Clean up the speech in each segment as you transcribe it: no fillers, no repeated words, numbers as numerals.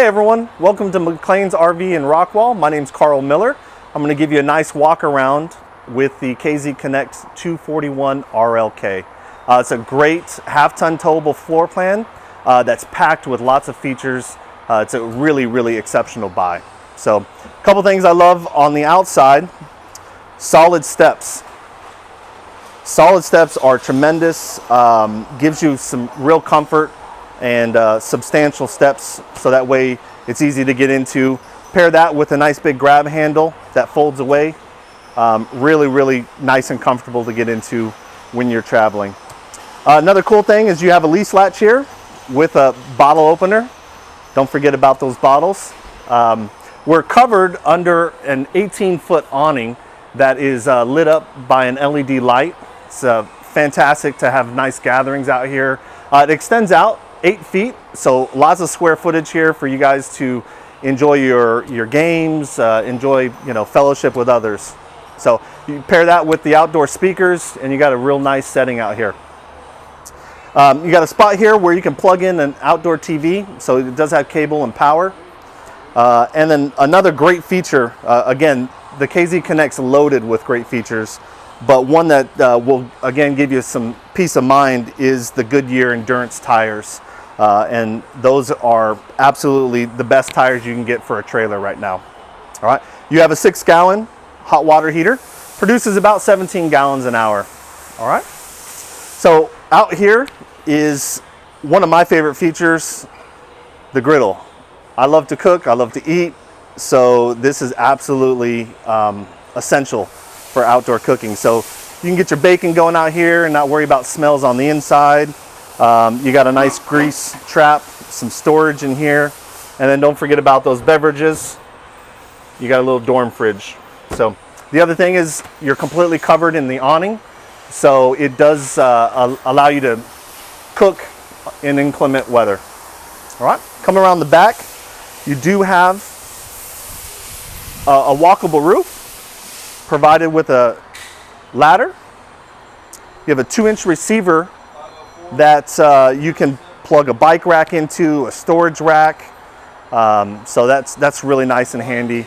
Hey everyone, welcome to McLean's RV in Rockwall. My name's Carl Miller. I'm going to give you a nice walk around with the KZ Connect 241 RLK. It's a great half-ton towable floor plan that's packed with lots of features. It's a really exceptional buy. So, a couple things I love on the outside: solid steps. Solid steps are tremendous. Gives you some real comfort and substantial steps, so that way it's easy to get into. Pair that with a nice big grab handle that folds away. Really nice and comfortable to get into when you're traveling. Another cool thing is you have a lease latch here with a bottle opener. Don't forget about those bottles. We're covered under an 18-foot awning that is lit up by an LED light. It's fantastic to have nice gatherings out here. It extends out 8 feet, so lots of square footage here for you guys to enjoy your games, enjoy fellowship with others. So you pair that with the outdoor speakers and you got a real nice setting out here. You got a spot here where you can plug in an outdoor TV, so it does have cable and power. And then another great feature, again, the KZ Connect's loaded with great features, but one that will again give you some peace of mind is the Goodyear Endurance tires. And those are absolutely the best tires you can get for a trailer right now. All right, you have a 6-gallon hot water heater, produces about 17 gallons an hour. All right, so out here is one of my favorite features, the griddle. I love to cook, I love to eat, so this is absolutely essential for outdoor cooking. So you can get your bacon going out here and not worry about smells on the inside. You got a nice grease trap, some storage in here, and then don't forget about those beverages. You got a little dorm fridge. So the other thing is you're completely covered in the awning, so it does allow you to cook in inclement weather. All right, coming around the back, you do have a walkable roof provided with a ladder. You have a 2-inch receiver that you can plug a bike rack into, a storage rack. So that's really nice and handy.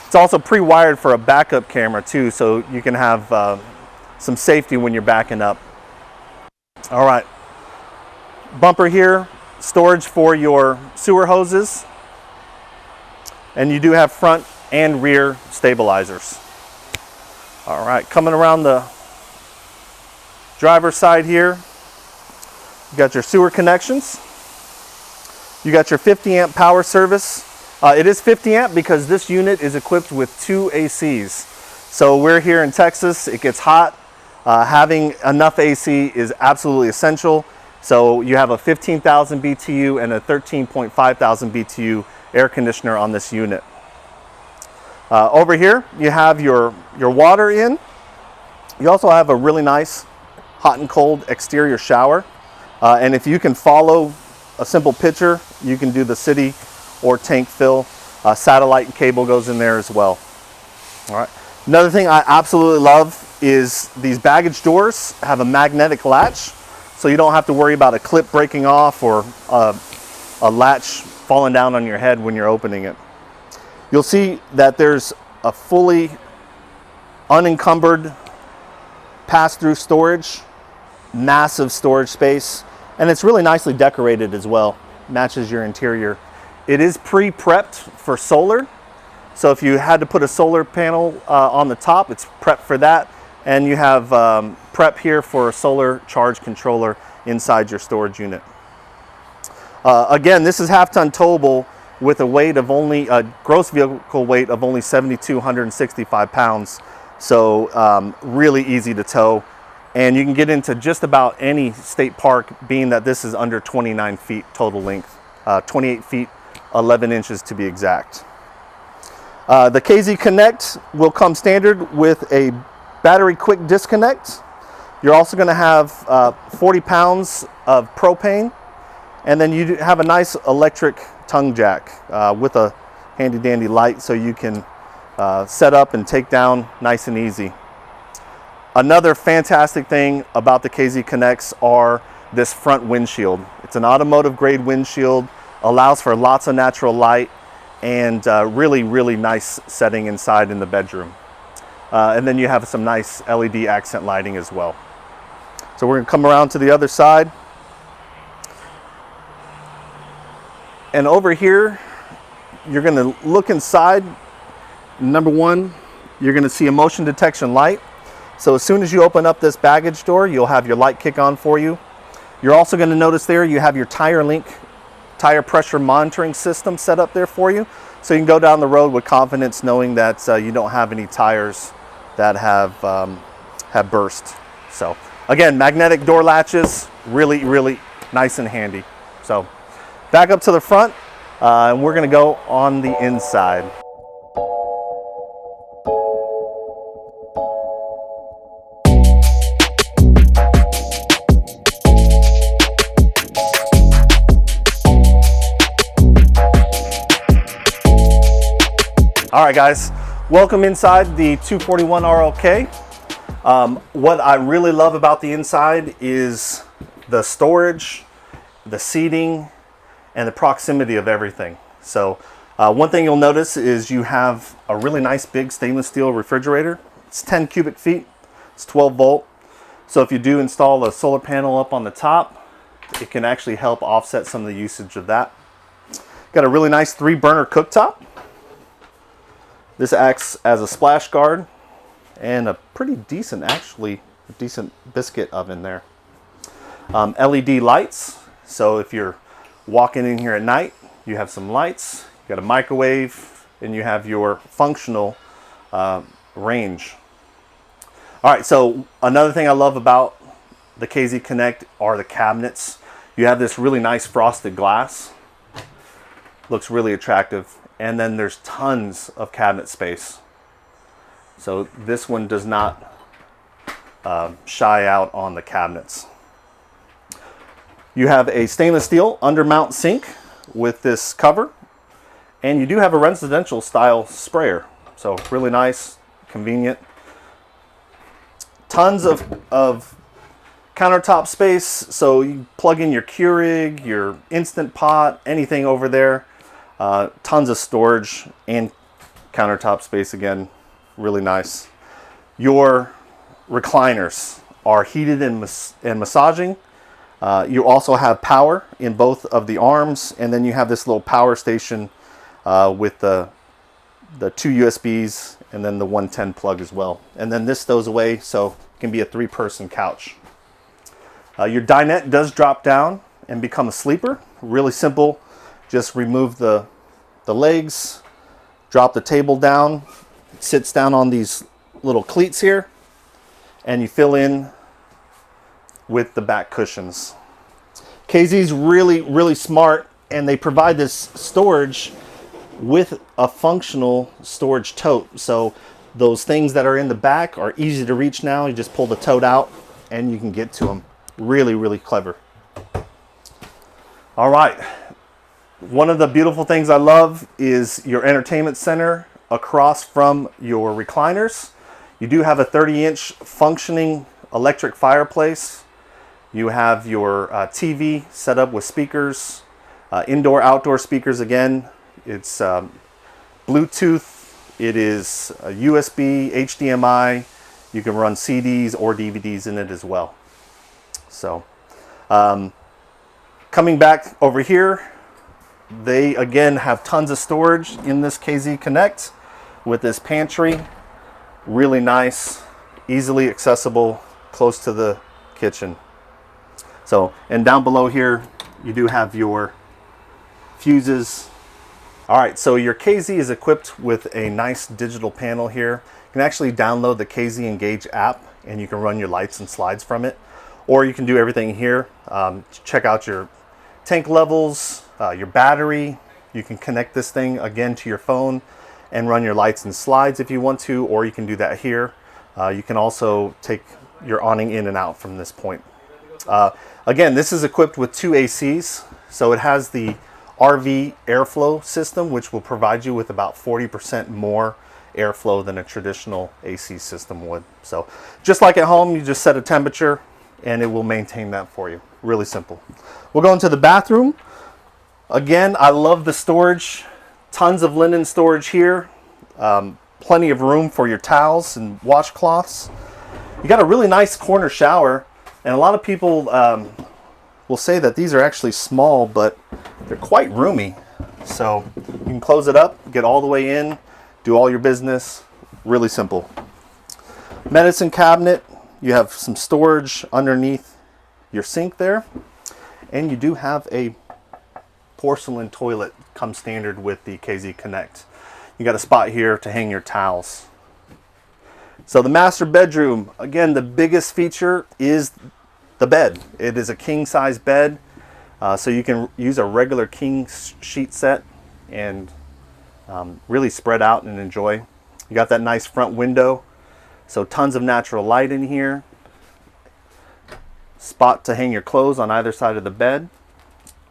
It's also pre-wired for a backup camera too, so you can have some safety when you're backing up. All right, bumper here, storage for your sewer hoses. And you do have front and rear stabilizers. All right, coming around the driver's side here, you got your sewer connections. You got your 50 amp power service. It is 50 amp because this unit is equipped with 2 ACs. So we're here in Texas, it gets hot. Having enough AC is absolutely essential. So you have a 15,000 BTU and a 13.5 thousand BTU air conditioner on this unit. Over here, you have your water in. You also have a really nice hot and cold exterior shower. And if you can follow a simple picture, you can do the city or tank fill. Satellite and cable goes in there as well. All right. Another thing I absolutely love is these baggage doors have a magnetic latch, so you don't have to worry about a clip breaking off or a latch falling down on your head when you're opening it. You'll see that there's a fully unencumbered pass-through storage, massive storage space. And it's really nicely decorated as well, matches your interior. It is pre-prepped for solar, so if you had to put a solar panel on the top, it's prepped for that. And you have prep here for a solar charge controller inside your storage unit. Again, this is half-ton towable with a weight of only, gross vehicle weight of only 7,265 pounds. So really easy to tow. And you can get into just about any state park, being that this is under 29 feet total length, 28 feet, 11 inches to be exact. The KZ Connect will come standard with a battery quick disconnect. You're also going to have 40 pounds of propane, and then you have a nice electric tongue jack with a handy dandy light, so you can set up and take down nice and easy. Another fantastic thing about the KZ Connects are this front windshield. It's an automotive grade windshield. allows for lots of natural light, and really, really nice setting inside in the bedroom. And then you have some nice LED accent lighting as well. So we're gonna come around to the other side. And over here, you're gonna look inside. Number one, you're gonna see a motion detection light. So as soon as you open up this baggage door, you'll have your light kick on for you. You're also gonna notice there you have your TireLink tire pressure monitoring system set up there for you. So you can go down the road with confidence knowing that you don't have any tires that have burst. So again, magnetic door latches, really, really nice and handy. So back up to the front, and we're gonna go on the inside. All right, guys, welcome inside the 241 RLK. What I really love about the inside is the storage, the seating, and the proximity of everything. So one thing you'll notice is you have a really nice big stainless steel refrigerator. It's 10 cubic feet, it's 12 volt. So if you do install a solar panel up on the top, it can actually help offset some of the usage of that. Got a really nice 3-burner cooktop. This acts as a splash guard and a pretty decent, actually, a decent biscuit oven there. LED lights, so if you're walking in here at night, you have some lights, you got a microwave, and you have your functional range. All right, so another thing I love about the KZ Connect are the cabinets. You have this really nice frosted glass. Looks really attractive. And then there's tons of cabinet space. So this one does not shy out on the cabinets. You have a stainless steel undermount sink with this cover. And you do have a residential style sprayer. So really nice, convenient. Tons of countertop space. So you plug in your Keurig, your Instant Pot, anything over there. Tons of storage and countertop space, again, really nice. Your recliners are heated and massaging. You also have power in both of the arms, and then you have this little power station with the 2 USBs and then the 110 plug as well. And then this stows away, so it can be a 3-person couch. Your dinette does drop down and become a sleeper. Really simple. Just remove the legs, drop the table down, it sits down on these little cleats here, and you fill in with the back cushions. KZ's really, really smart, and they provide this storage with a functional storage tote. So those things that are in the back are easy to reach now. You just pull the tote out and you can get to them. Really, really clever. All right. One of the beautiful things I love is your entertainment center across from your recliners. You do have a 30-inch functioning electric fireplace. You have your TV set up with speakers, indoor, outdoor speakers again. It's Bluetooth, it is a USB, HDMI. You can run CDs or DVDs in it as well. So coming back over here, they again have tons of storage in this KZ Connect with this pantry. Really nice, easily accessible, close to the kitchen. So, and down below here, you do have your fuses. All right, so your KZ is equipped with a nice digital panel here. You can actually download the KZ Engage app and you can run your lights and slides from it. Or you can do everything here. Check out your tank levels, your battery. You can connect this thing again to your phone and run your lights and slides if you want to, or you can do that here. You can also take your awning in and out from this point. Again, this is equipped with 2 ACs. So it has the RV airflow system, which will provide you with about 40% more airflow than a traditional AC system would. So just like at home, you just set a temperature and it will maintain that for you. Really simple. We'll go into the bathroom. Again, I love the storage. Tons of linen storage here. Plenty of room for your towels and washcloths. You got a really nice corner shower, and a lot of people will say that these are actually small, but they're quite roomy. So you can close it up, get all the way in, do all your business. Really simple. Medicine cabinet. You have some storage underneath your sink there, and you do have a porcelain toilet come standard with the KZ Connect. You got a spot here to hang your towels. So the master bedroom, again, the biggest feature is the bed. It is a king size bed, so you can use a regular king sheet set and really spread out and enjoy. You got that nice front window, so tons of natural light in here. Spot to hang your clothes on either side of the bed.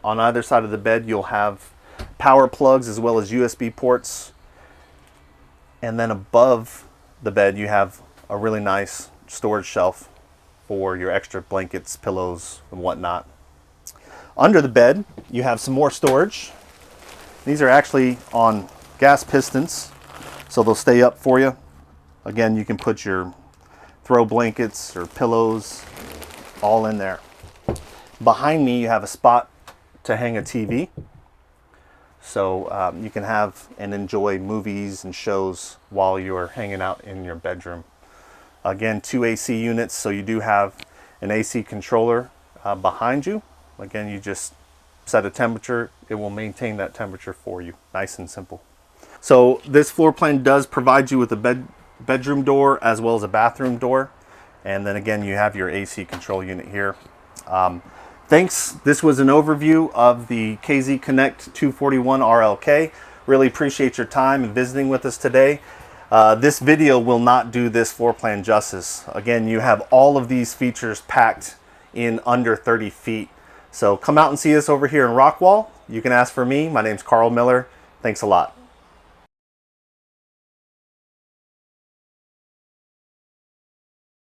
On either side of the bed, you'll have power plugs as well as USB ports. And then above the bed, you have a really nice storage shelf for your extra blankets, pillows, and whatnot. Under the bed, you have some more storage. These are actually on gas pistons, so they'll stay up for you. Again, you can put your throw blankets or pillows all in there. Behind me, you have a spot to hang a TV, so you can have and enjoy movies and shows while you're hanging out in your bedroom. Again, 2 AC units, so you do have an AC controller behind you. Again, you just set a temperature, it will maintain that temperature for you. Nice and simple. So this floor plan does provide you with a bedroom door as well as a bathroom door, and then again you have your AC control unit here. Thanks. This was an overview of the KZ Connect 241 RLK. Really appreciate your time and visiting with us today. This video will not do this floor plan justice. Again, you have all of these features packed in under 30 feet. So come out and see us over here in Rockwall. You can ask for me. My name's Carl Miller. Thanks a lot.